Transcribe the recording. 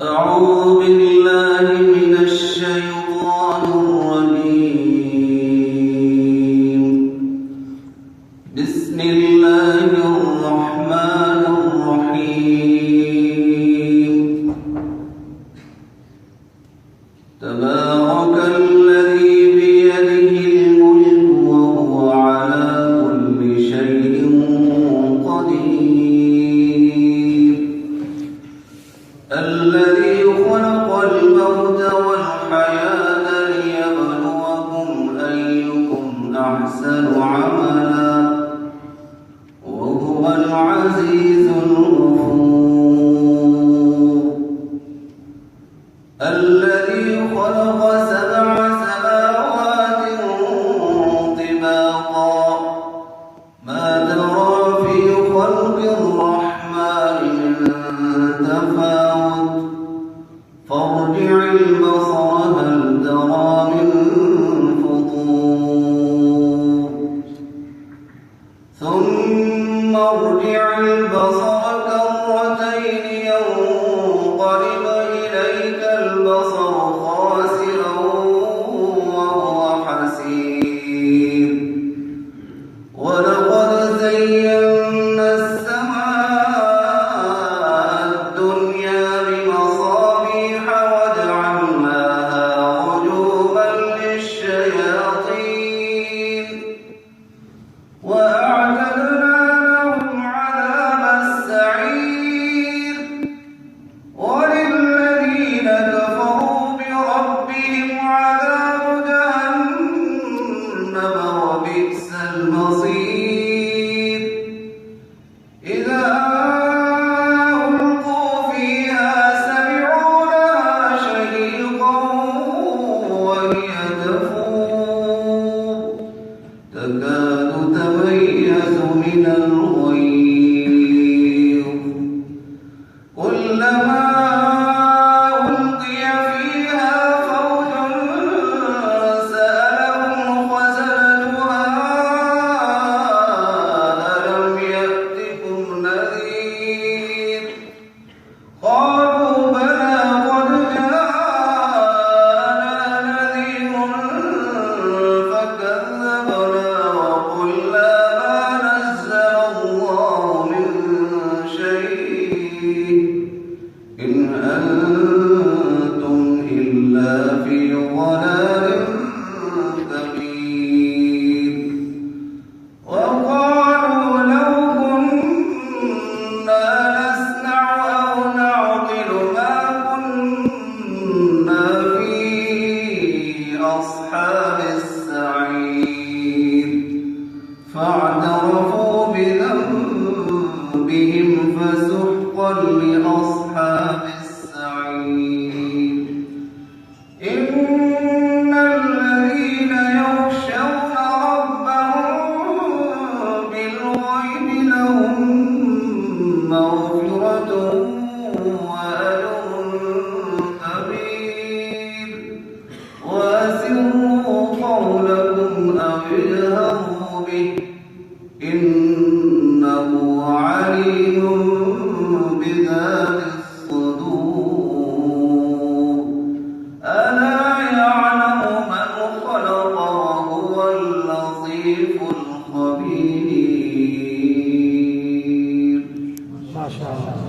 أعوذ بالله من الشيطان الرجيم. بسم الله الرحمن الرحيم. تبارك الذي بيده الملك وهو على كل شيء قدير. الذي خلق الموت والحياة ليبلوكم أيكم أحسن عملا وهو العزيز الغفور. الذي خلق سبع سماوات طباقا ما ترى في خلق الرحمن من تفاوت فارجع البصر هل ترى من فطور ثم ارجع البصر كرتين ينقلب إليك البصر خاسئا وهو حسير. ولقد زينا السماء الدنيا بمصابيح وجعلناها رجوما للشياطين وأعتدنا لهم عذاب السعير. وللذين كفروا بربهم عذاب جهنم وبئس المصير. إذا ألقوا فيها سمعوا لها شهيقا وهي تفور تكاد تميز من الغيظ. كلما ألقي فيها فوج سألهم خزنتها ألم يأتكم نذير. قالوا بلى قد جاءنا نذير فكذبنا وقلنا ما نزل الله من شيء إن أنتم إلا في ضلال كبير. وقالوا لو كنا نسمع أو نعقل ما كنا في أصحاب السعير. فاعترفوا بذنبهم فسحقا لأصحاب السعير. إن الذين يخشون ربهم بالغيب لهم مغفرة وأجر كبير. وأسروا قولكم أو اجهروا به إنه عليم بذات الصدور. ألا يعلم من خلق وهو اللطيف الخبير. ما شاء الله.